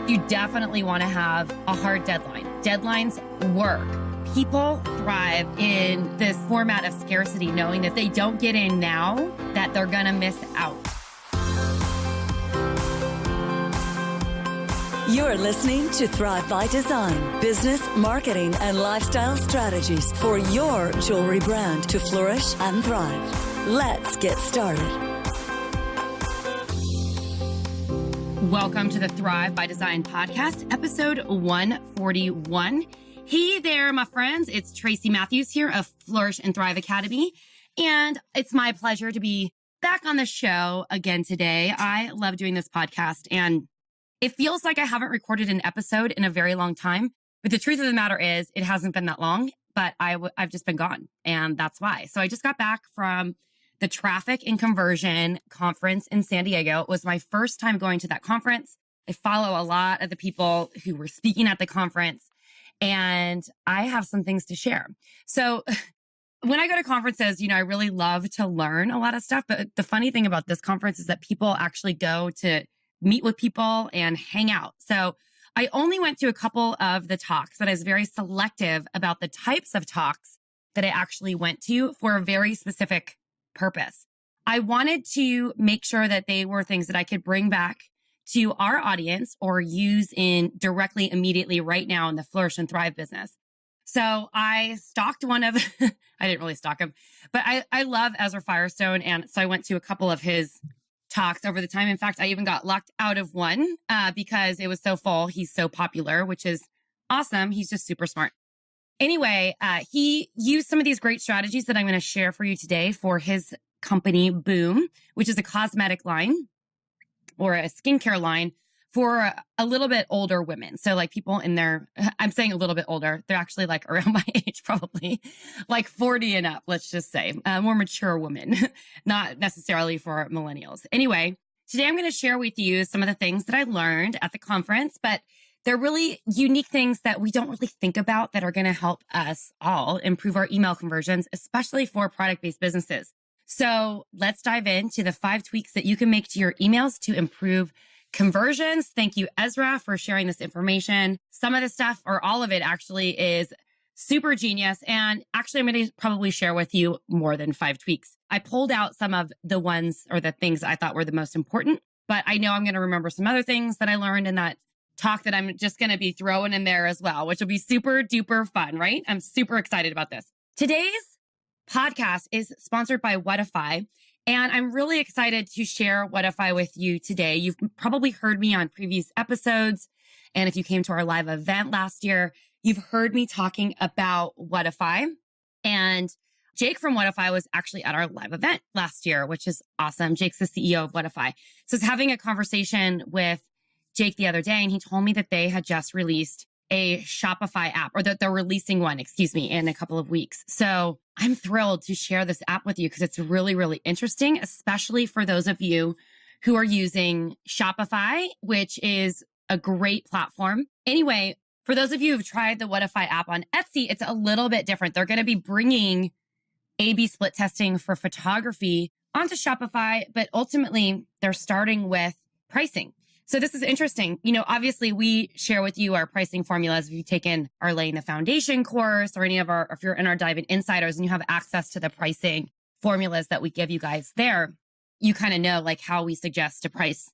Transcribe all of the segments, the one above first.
You definitely want to have a hard deadline. Deadlines work. People thrive in this format of scarcity, knowing that they don't get in now, that they're going to miss out. You're listening to Thrive by Design, business, marketing, and lifestyle strategies for your jewelry brand to flourish and thrive. Let's get started. Welcome to the Thrive by Design podcast, episode 141. Hey there, my friends. It's Tracy Matthews here of Flourish and Thrive Academy, and it's my pleasure to be back on the show again today. I love doing this podcast, and it feels like I haven't recorded an episode in a very long time, but the truth of the matter is it hasn't been that long, but I've just been gone, and that's why. So I just got back from the Traffic and Conversion Conference in San Diego. It was my first time going to that conference. I follow a lot of the people who were speaking at the conference, and I have some things to share. So when I go to conferences, I really love to learn a lot of stuff, but the funny thing about this conference is that people actually go to meet with people and hang out. So I only went to a couple of the talks, but I was very selective about the types of talks that I actually went to for a very specific purpose. I wanted to make sure that they were things that I could bring back to our audience or use in directly, immediately, right now in the Flourish and Thrive business. So I stalked one of, I didn't really stalk him, but I love Ezra Firestone. And so I went to a couple of his talks over the time. In fact, I even got locked out of one because it was so full. He's so popular, which is awesome. He's just super smart. Anyway, he used some of these great strategies that I'm going to share for you today for his company, Boom, which is a cosmetic line or a skincare line for a little bit older women. So like people in their, I'm saying a little bit older, they're actually like around my age, probably like 40 and up, let's just say, more mature women, not necessarily for millennials. Anyway, today I'm going to share with you some of the things that I learned at the conference, but they're really unique things that we don't really think about that are going to help us all improve our email conversions, especially for product-based businesses. So let's dive into the 5 tweaks that you can make to your emails to improve conversions. Thank you, Ezra, for sharing this information. Some of the stuff, or all of it actually, is super genius. And actually, I'm going to probably share with you more than 5 tweaks. I pulled out some of the ones or the things I thought were the most important, but I know I'm going to remember some other things that I learned in that talk that I'm just going to be throwing in there as well, which will be super duper fun, right? I'm super excited about this. Today's podcast is sponsored by Whatify, and I'm really excited to share Whatify with you today. You've probably heard me on previous episodes, and if you came to our live event last year, you've heard me talking about Whatify. And Jake from Whatify was actually at our live event last year, which is awesome. Jake's the CEO of Whatify. So I was having a conversation with Jake the other day, and he told me that they had just released a Shopify app, or that they're releasing one, in a couple of weeks. So I'm thrilled to share this app with you because it's really, really interesting, especially for those of you who are using Shopify, which is a great platform. Anyway, for those of you who've tried the Whatify app on Etsy, it's a little bit different. They're going to be bringing A/B split testing for photography onto Shopify, but ultimately they're starting with pricing. So this is interesting. Obviously we share with you our pricing formulas. If you've taken our Laying the Foundation course or if you're in our Dive In Insiders and you have access to the pricing formulas that we give you guys there, you kind of know like how we suggest to price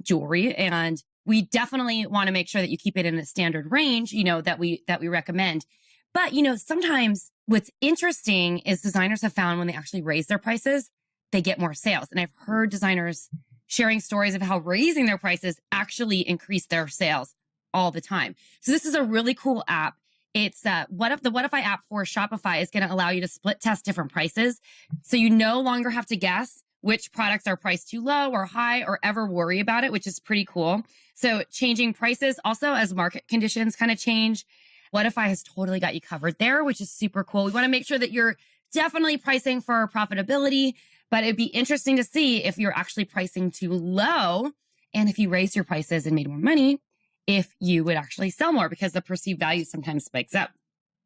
jewelry. And we definitely want to make sure that you keep it in a standard range, that we recommend. But, sometimes what's interesting is designers have found when they actually raise their prices, they get more sales. And I've heard designers sharing stories of how raising their prices actually increase their sales all the time. So this is a really cool app. It's the Whatify app for Shopify is going to allow you to split test different prices. So you no longer have to guess which products are priced too low or high or ever worry about it, which is pretty cool. So changing prices also as market conditions kind of change. Whatify has totally got you covered there, which is super cool. We want to make sure that you're definitely pricing for profitability, but it'd be interesting to see if you're actually pricing too low. And if you raised your prices and made more money, if you would actually sell more because the perceived value sometimes spikes up.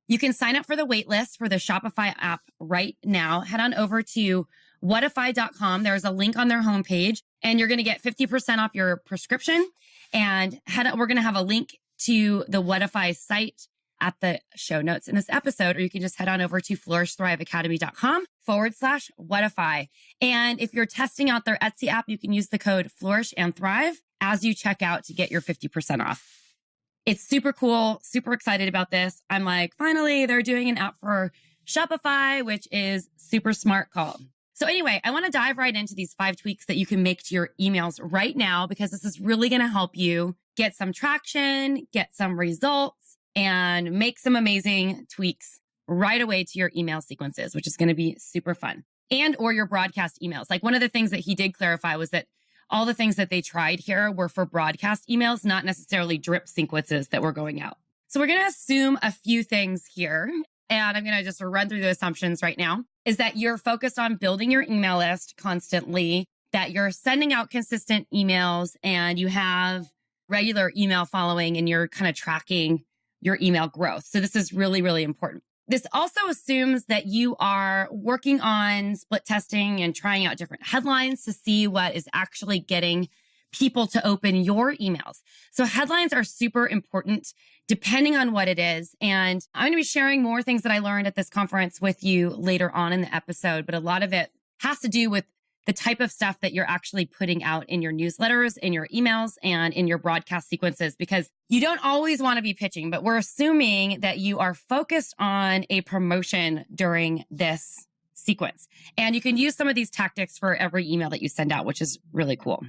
You can sign up for the wait list for the Shopify app right now. Head on over to Whatify.com. There's a link on their homepage and you're going to get 50% off your prescription. And we're going to have a link to the Whatify site at the show notes in this episode, or you can just head on over to flourishthriveacademy.com/Whatify. And if you're testing out their Etsy app, you can use the code Flourish and Thrive as you check out to get your 50% off. It's super cool, super excited about this. I'm like, finally, they're doing an app for Shopify, which is super smart call. So anyway, I want to dive right into these 5 tweaks that you can make to your emails right now, because this is really going to help you get some traction, get some results, and make some amazing tweaks right away to your email sequences, which is going to be super fun. And or your broadcast emails. Like, one of the things that he did clarify was that all the things that they tried here were for broadcast emails, not necessarily drip sequences that were going out. So we're going to assume a few things here, and I'm going to just run through the assumptions right now, is that you're focused on building your email list constantly, that you're sending out consistent emails, and you have regular email following, and you're kind of tracking your email growth. So this is really, really important. This also assumes that you are working on split testing and trying out different headlines to see what is actually getting people to open your emails. So headlines are super important depending on what it is. And I'm going to be sharing more things that I learned at this conference with you later on in the episode, but a lot of it has to do with the type of stuff that you're actually putting out in your newsletters, in your emails, and in your broadcast sequences, because you don't always want to be pitching, but we're assuming that you are focused on a promotion during this sequence. And you can use some of these tactics for every email that you send out, which is really cool.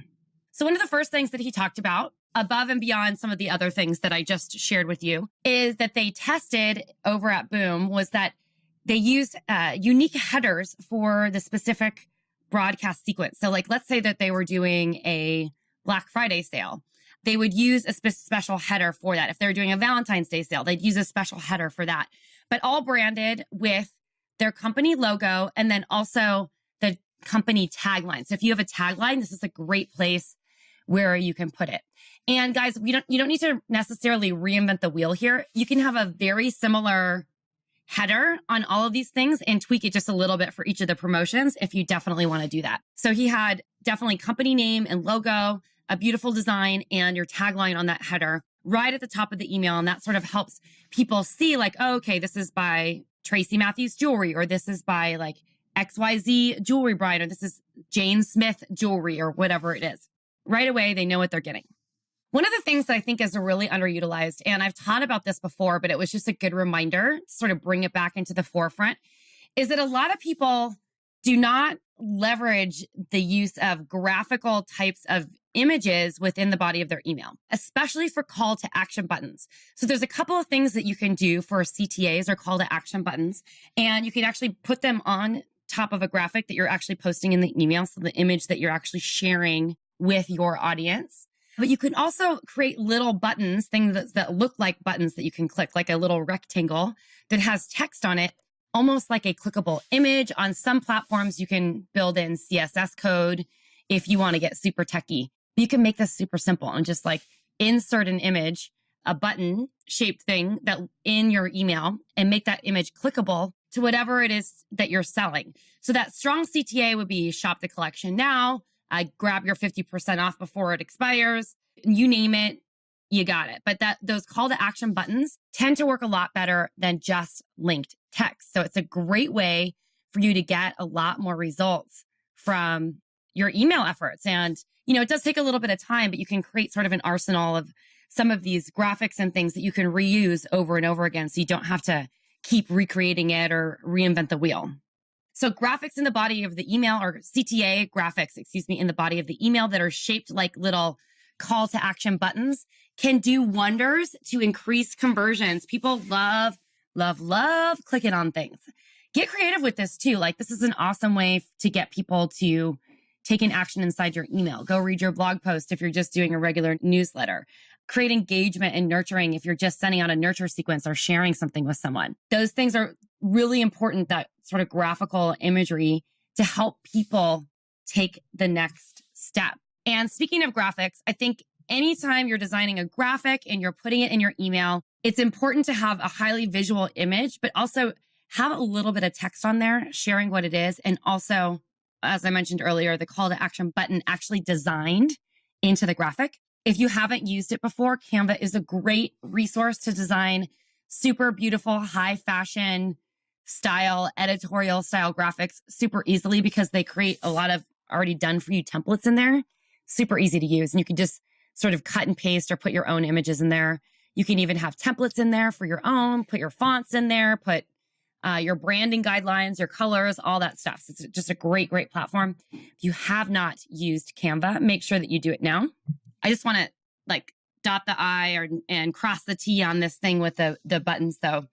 So one of the first things that he talked about, above and beyond some of the other things that I just shared with you, is that they tested over at Boom, was that they used unique headers for the specific broadcast sequence. So like, let's say that they were doing a Black Friday sale. They would use a special header for that. If they're doing a Valentine's Day sale, they'd use a special header for that, but all branded with their company logo and then also the company tagline. So if you have a tagline, this is a great place where you can put it. And guys, you don't need to necessarily reinvent the wheel here. You can have a very similar header on all of these things and tweak it just a little bit for each of the promotions if you definitely want to do that. So he had definitely company name and logo, a beautiful design, and your tagline on that header right at the top of the email. And that sort of helps people see like, oh, okay, this is by Tracy Matthews Jewelry, or this is by like XYZ Jewelry Brand, or this is Jane Smith Jewelry, or whatever it is. Right away, they know what they're getting. One of the things that I think is really underutilized, and I've taught about this before, but it was just a good reminder to sort of bring it back into the forefront, is that a lot of people do not leverage the use of graphical types of images within the body of their email, especially for call to action buttons. So there's a couple of things that you can do for CTAs, or call to action buttons, and you can actually put them on top of a graphic that you're actually posting in the email. So the image that you're actually sharing with your audience. But you can also create little buttons, things that look like buttons that you can click, like a little rectangle that has text on it, almost like a clickable image. On some platforms, you can build in CSS code if you want to get super techie. You can make this super simple and just like insert an image, a button shaped thing that in your email, and make that image clickable to whatever it is that you're selling. So that strong CTA would be shop the collection now. Grab your 50% off before it expires. You name it, you got it. But those call to action buttons tend to work a lot better than just linked text. So it's a great way for you to get a lot more results from your email efforts. And, it does take a little bit of time, but you can create sort of an arsenal of some of these graphics and things that you can reuse over and over again. So you don't have to keep recreating it or reinvent the wheel. So graphics in the body of the email, or CTA graphics, in the body of the email that are shaped like little call to action buttons, can do wonders to increase conversions. People love clicking on things. Get creative with this too. Like, this is an awesome way to get people to take an action inside your email. Go read your blog post if you're just doing a regular newsletter. Create engagement and nurturing if you're just sending out a nurture sequence or sharing something with someone. Those things are really important, that sort of graphical imagery, to help people take the next step. And speaking of graphics, I think anytime you're designing a graphic and you're putting it in your email, it's important to have a highly visual image, but also have a little bit of text on there sharing what it is, and also as I mentioned earlier, the call to action button actually designed into the graphic. If you haven't used it before, Canva is a great resource to design super beautiful, high fashion style, editorial style graphics super easily because they create a lot of already done for you templates in there. Super easy to use. And you can just sort of cut and paste or put your own images in there. You can even have templates in there for your own, put your fonts in there, put your branding guidelines, your colors, all that stuff. So it's just a great, great platform. If you have not used Canva, make sure that you do it now. I just want to like dot the I and cross the T on this thing with the buttons though.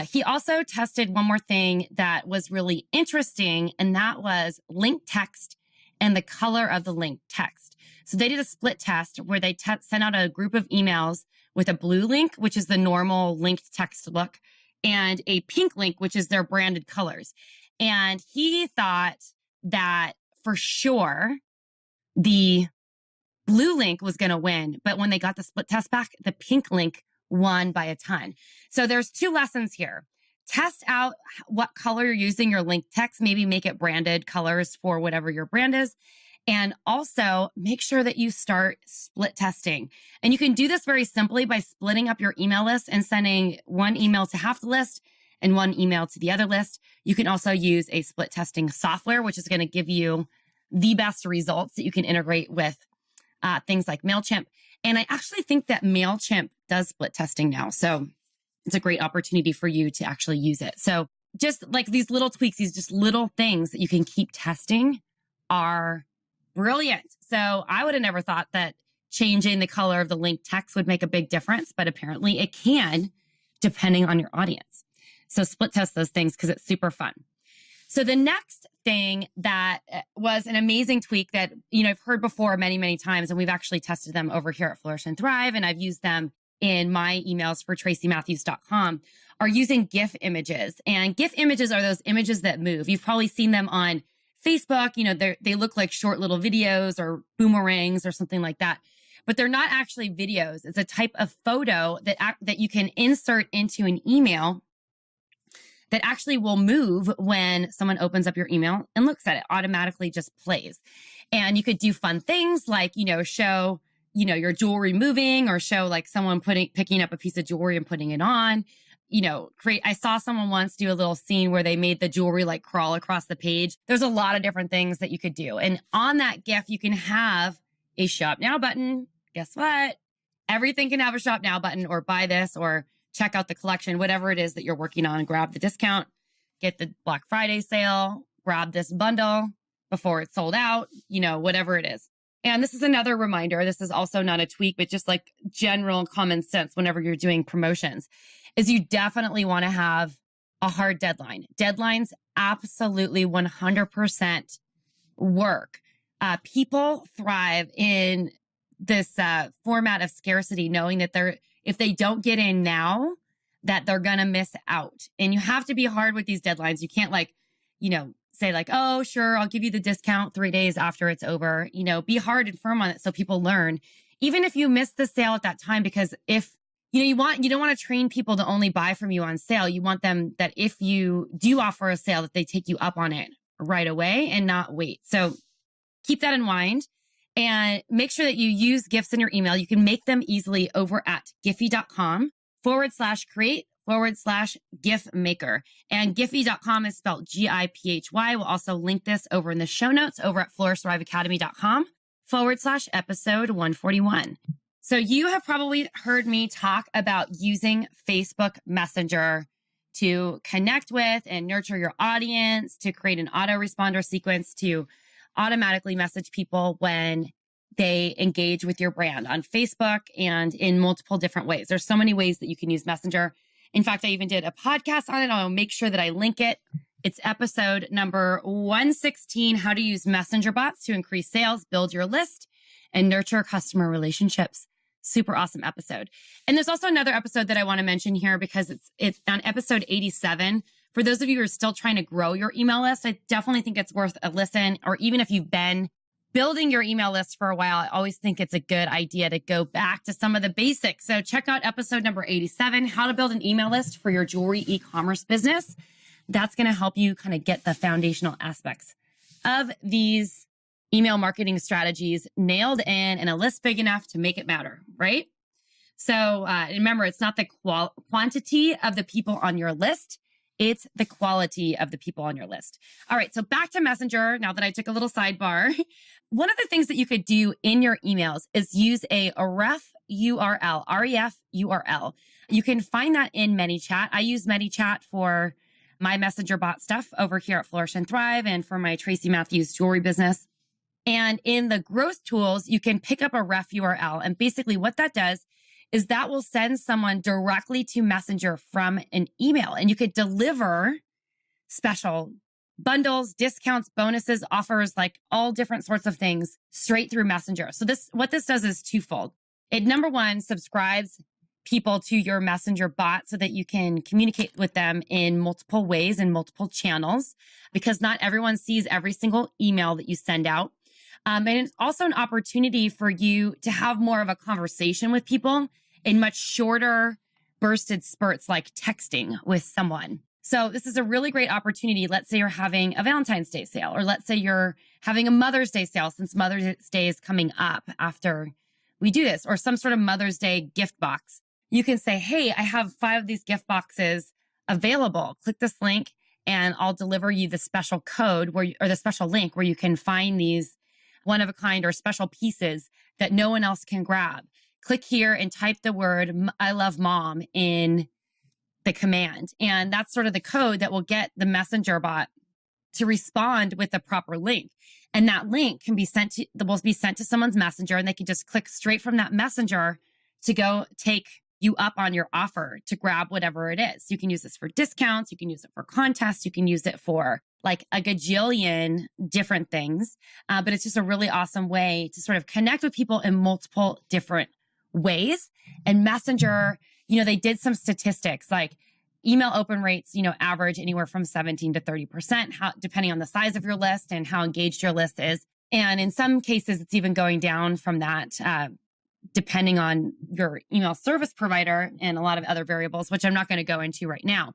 He also tested one more thing that was really interesting, and that was link text and the color of the link text. So they did a split test where they sent out a group of emails with a blue link, which is the normal linked text look, and a pink link, which is their branded colors. And he thought that for sure the blue link was going to win. But when they got the split test back, the pink link won by a ton. So there's two lessons here. Test out what color you're using your link text. Maybe make it branded colors for whatever your brand is. And also make sure that you start split testing. And you can do this very simply by splitting up your email list and sending one email to half the list and one email to the other list. You can also use a split testing software, which is going to give you the best results that you can integrate with things like MailChimp. And I actually think that MailChimp does split testing now. So it's a great opportunity for you to actually use it. So just like these little tweaks, these just little things that you can keep testing are brilliant. So I would have never thought that changing the color of the link text would make a big difference, but apparently it can, depending on your audience. So split test those things because it's super fun. So the next thing that was an amazing tweak that, I've heard before many, many times, and we've actually tested them over here at Flourish and Thrive, and I've used them in my emails for tracymatthews.com, are using Gif Images. And Gif Images are those images that move. You've probably seen them on Facebook, they look like short little videos or boomerangs or something like that, but they're not actually videos. It's a type of photo that you can insert into an email that actually will move when someone opens up your email and looks at it. Automatically just plays. And you could do fun things like, show, your jewelry moving, or show like someone picking up a piece of jewelry and putting it on. I saw someone once do a little scene where they made the jewelry like crawl across the page. There's a lot of different things that you could do. And on that GIF, you can have a shop now button. Guess what? Everything can have a shop now button, or buy this, or check out the collection, whatever it is that you're working on. Grab the discount, get the Black Friday sale, grab this bundle before it's sold out, whatever it is. And this is another reminder. This is also not a tweak, but just like general common sense whenever you're doing promotions, is you definitely want to have a hard deadline. Deadlines absolutely 100% work. People thrive in this format of scarcity, knowing that if they don't get in now, that they're going to miss out. And you have to be hard with these deadlines. You can't say like, oh, sure, I'll give you the discount 3 days after it's over. Be hard and firm on it so people learn, even if you miss the sale at that time, because if you don't want to train people to only buy from you on sale. You want them that if you do offer a sale, that they take you up on it right away and not wait. So keep that in mind and make sure that you use GIFs in your email. You can make them easily over at gify.com/create/GIF maker. And Gify.com is spelled Giphy. We'll also link this over in the show notes over at flourishthriveacademy.com/episode 141. So you have probably heard me talk about using Facebook Messenger to connect with and nurture your audience, to create an autoresponder sequence to automatically message people when they engage with your brand on Facebook and in multiple different ways. There's so many ways that you can use Messenger. In fact, I even did a podcast on it. I'll make sure that I link it. It's episode number 116, How to Use Messenger Bots to Increase Sales, Build Your List, and Nurture Customer Relationships. Super awesome episode. And there's also another episode that I want to mention here because it's on episode 87. For those of you who are still trying to grow your email list, I definitely think it's worth a listen. Or even if you've been building your email list for a while, I always think it's a good idea to go back to some of the basics. So check out episode number 87, How to Build an Email List for Your Jewelry E-commerce Business. That's going to help you kind of get the foundational aspects of these email marketing strategies nailed in and a list big enough to make it matter, right? So remember, it's not the quantity of the people on your list. It's the quality of the people on your list. All right, so back to Messenger. Now that I took a little sidebar, one of the things that you could do in your emails is use a ref URL, REF URL. You can find that in ManyChat. I use ManyChat for my Messenger bot stuff over here at Flourish and Thrive and for my Tracy Matthews jewelry business. And in the growth tools, you can pick up a ref URL. And basically what that does is that will send someone directly to Messenger from an email. And you could deliver special bundles, discounts, bonuses, offers, like all different sorts of things straight through Messenger. So what this does is twofold. It, number one, subscribes people to your Messenger bot so that you can communicate with them in multiple ways and multiple channels, because not everyone sees every single email that you send out. And it's also an opportunity for you to have more of a conversation with people in much shorter bursted spurts, like texting with someone. So this is a really great opportunity. Let's say you're having a Valentine's Day sale, or let's say you're having a Mother's Day sale, since Mother's Day is coming up after we do this, or some sort of Mother's Day gift box. You can say, hey, I have 5 of these gift boxes available. Click this link and I'll deliver you the special code or the special link where you can find these one of a kind or special pieces that no one else can grab. Click here and type the word I love mom in the command. And that's sort of the code that will get the Messenger bot to respond with the proper link. And that link will be sent to someone's Messenger, and they can just click straight from that Messenger to go take you up on your offer to grab whatever it is. You can use this for discounts. You can use it for contests. You can use it for like a gajillion different things. But it's just a really awesome way to sort of connect with people in multiple different ways. And Messenger, they did some statistics like email open rates, average anywhere from 17 to 30%, depending on the size of your list and how engaged your list is. And in some cases, it's even going down from that, depending on your email service provider and a lot of other variables, which I'm not going to go into right now.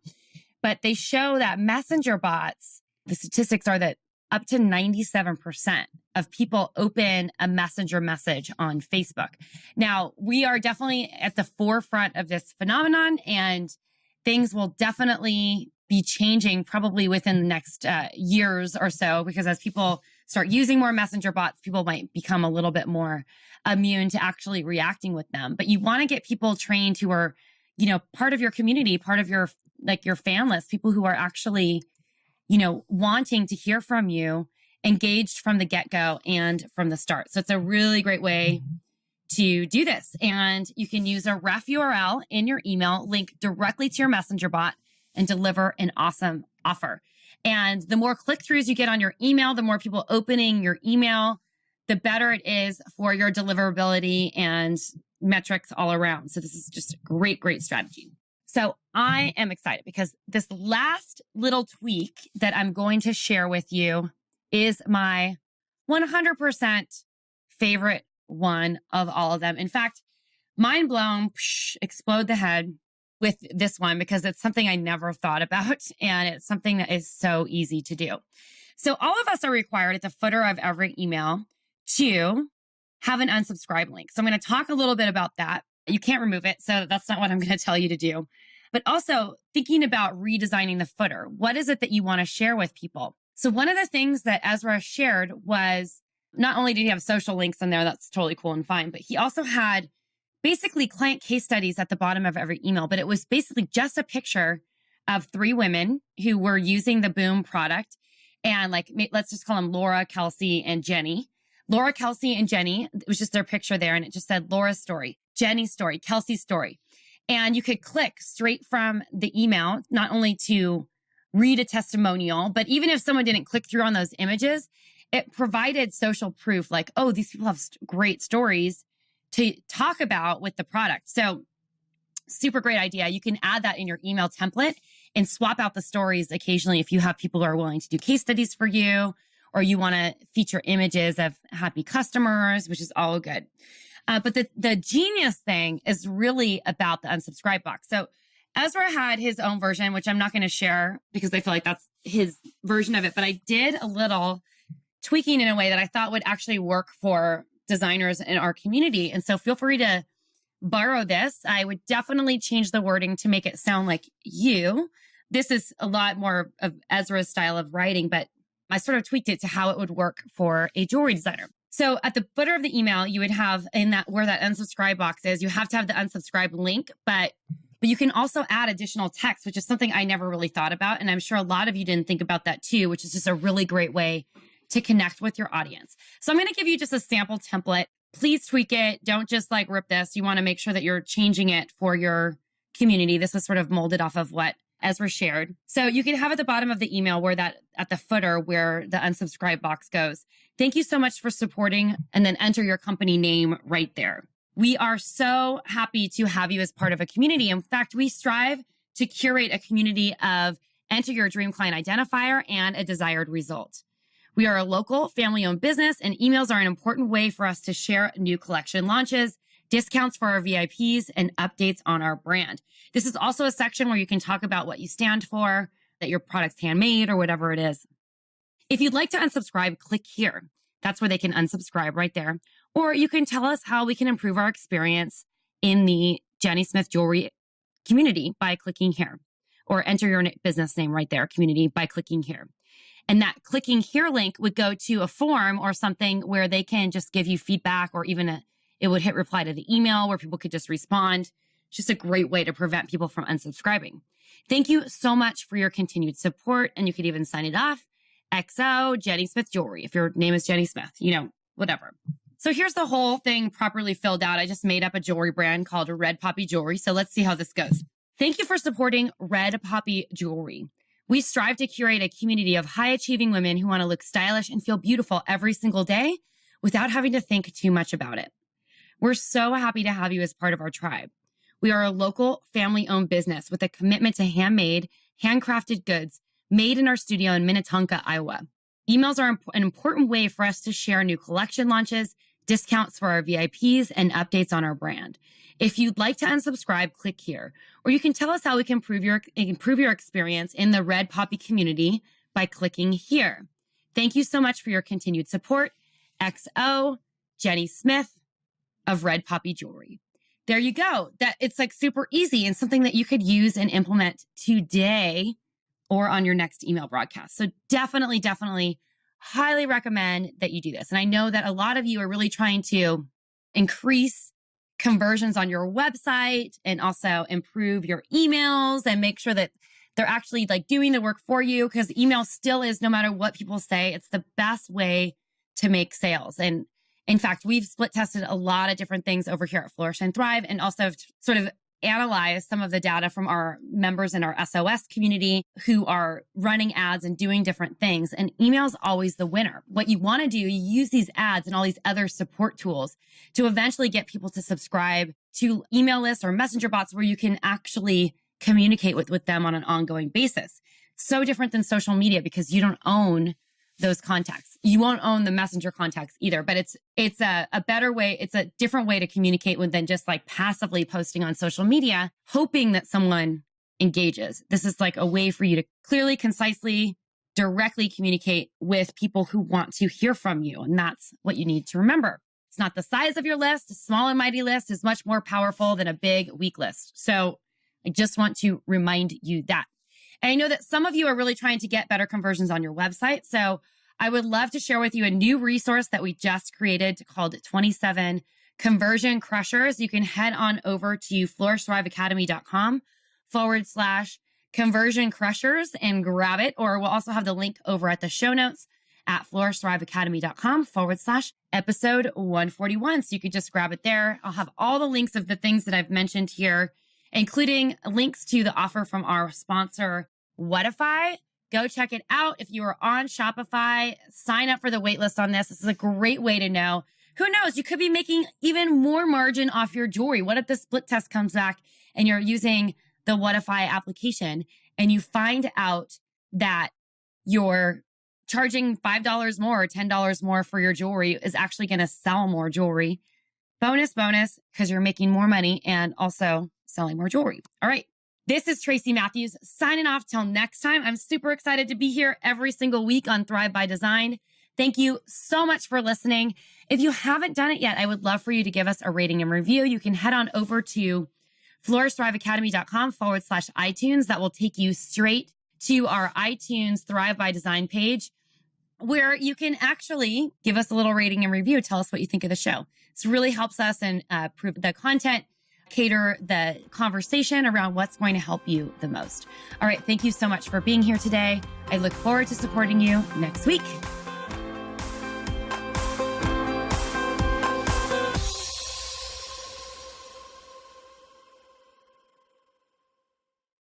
But they show that Messenger bots, the statistics are that up to 97% of people open a Messenger message on Facebook. Now, we are definitely at the forefront of this phenomenon, and things will definitely be changing probably within the next years or so, because as people start using more Messenger bots, people might become a little bit more immune to actually reacting with them. But you want to get people trained who are, part of your community, part of your fan list, people who are actually, wanting to hear from you, engaged from the get-go and from the start. So it's a really great way to do this. And you can use a ref URL in your email, link directly to your Messenger bot, and deliver an awesome offer. And the more click-throughs you get on your email, the more people opening your email, the better it is for your deliverability and metrics all around. So this is just a great, great strategy. So I am excited because this last little tweak that I'm going to share with you is my 100% favorite one of all of them. In fact, mind blown, explode the head with this one because it's something I never thought about, and it's something that is so easy to do. So all of us are required at the footer of every email to have an unsubscribe link. So I'm going to talk a little bit about that. You can't remove it, so that's not what I'm going to tell you to do. But also thinking about redesigning the footer. What is it that you want to share with people? So one of the things that Ezra shared was not only did he have social links in there, that's totally cool and fine, but he also had basically client case studies at the bottom of every email. But it was basically just a picture of 3 women who were using the Boom product. And let's just call them Laura, Kelsey, and Jenny. Laura, Kelsey, and Jenny, it was just their picture there. And it just said Laura's story, Jenny's story, Kelsey's story. And you could click straight from the email, not only to read a testimonial, but even if someone didn't click through on those images, it provided social proof like, oh, these people have great stories to talk about with the product. So super great idea. You can add that in your email template and swap out the stories occasionally if you have people who are willing to do case studies for you, or you want to feature images of happy customers, which is all good. But the genius thing is really about the unsubscribe box. So Ezra had his own version, which I'm not going to share because I feel like that's his version of it. But I did a little tweaking in a way that I thought would actually work for designers in our community. And so feel free to borrow this. I would definitely change the wording to make it sound like you. This is a lot more of Ezra's style of writing, but I sort of tweaked it to how it would work for a jewelry designer. So at the footer of the email, you would have in that where that unsubscribe box is, you have to have the unsubscribe link, but you can also add additional text, which is something I never really thought about. And I'm sure a lot of you didn't think about that too, which is just a really great way to connect with your audience. So I'm going to give you just a sample template. Please tweak it. Don't just like rip this. You want to make sure that you're changing it for your community. This was sort of molded off of what Ezra shared. So you can have at the bottom of the email where that at the footer where the unsubscribe box goes. Thank you so much for supporting, and then enter your company name right there. We are so happy to have you as part of a community. In fact, we strive to curate a community of enter your dream client identifier and a desired result. We are a local family-owned business, and emails are an important way for us to share new collection launches, discounts for our VIPs, and updates on our brand. This is also a section where you can talk about what you stand for, that your product's handmade, or whatever it is. If you'd like to unsubscribe, click here. That's where they can unsubscribe right there. Or you can tell us how we can improve our experience in the Jenny Smith Jewelry community by clicking here. Or enter your business name right there, community, by clicking here. And that clicking here link would go to a form or something where they can just give you feedback, or even it would hit reply to the email where people could just respond. It's just a great way to prevent people from unsubscribing. Thank you so much for your continued support. And you could even sign it off. XO Jenny Smith Jewelry. If your name is Jenny Smith, whatever. So here's the whole thing properly filled out. I just made up a jewelry brand called Red Poppy Jewelry. So let's see how this goes. Thank you for supporting Red Poppy Jewelry. We strive to curate a community of high-achieving women who want to look stylish and feel beautiful every single day without having to think too much about it. We're so happy to have you as part of our tribe. We are a local family-owned business with a commitment to handmade, handcrafted goods made in our studio in Minnetonka, Iowa. Emails are an important way for us to share new collection launches, discounts for our VIPs, and updates on our brand. If you'd like to unsubscribe, click here. Or you can tell us how we can improve your experience in the Red Poppy community by clicking here. Thank you so much for your continued support. XO Jenny Smith of Red Poppy Jewelry. There you go. That it's like super easy and something that you could use and implement today or on your next email broadcast. So definitely highly recommend that you do this. And I know that a lot of you are really trying to increase conversions on your website and also improve your emails and make sure that they're actually like doing the work for you, because email still is, no matter what people say, it's the best way to make sales. And in fact, we've split tested a lot of different things over here at Flourish and Thrive, and also sort of analyze some of the data from our members in our SOS community who are running ads and doing different things. And email is always the winner. What you want to do, you use these ads and all these other support tools to eventually get people to subscribe to email lists or messenger bots where you can actually communicate with them on an ongoing basis. So different than social media because you don't own those contacts. You won't own the messenger contacts either, but it's a better way. It's a different way to communicate than just like passively posting on social media, hoping that someone engages. This is like a way for you to clearly, concisely, directly communicate with people who want to hear from you. And that's what you need to remember. It's not the size of your list. A small and mighty list is much more powerful than a big, weak list. So I just want to remind you that. And I know that some of you are really trying to get better conversions on your website. So I would love to share with you a new resource that we just created called 27 Conversion Crushers. You can head on over to flourishthriveacademy.com/conversion crushers and grab it. Or we'll also have the link over at the show notes at flourishthriveacademy.com/episode 141. So you could just grab it there. I'll have all the links of the things that I've mentioned here, including links to the offer from our sponsor, Whatify. Go check it out. If you are on Shopify, sign up for the waitlist on this. This is a great way to know. Who knows? You could be making even more margin off your jewelry. What if the split test comes back and you're using the Whatify application and you find out that you're charging $5 more or $10 more for your jewelry is actually going to sell more jewelry. Bonus, because you're making more money and also selling more jewelry. All right. This is Tracy Matthews signing off till next time. I'm super excited to be here every single week on Thrive by Design. Thank you so much for listening. If you haven't done it yet, I would love for you to give us a rating and review. You can head on over to flourishthriveacademy.com/iTunes. That will take you straight to our iTunes Thrive by Design page, where you can actually give us a little rating and review. Tell us what you think of the show. This really helps us and improve the content, cater the conversation around what's going to help you the most. All right. Thank you so much for being here today. I look forward to supporting you next week.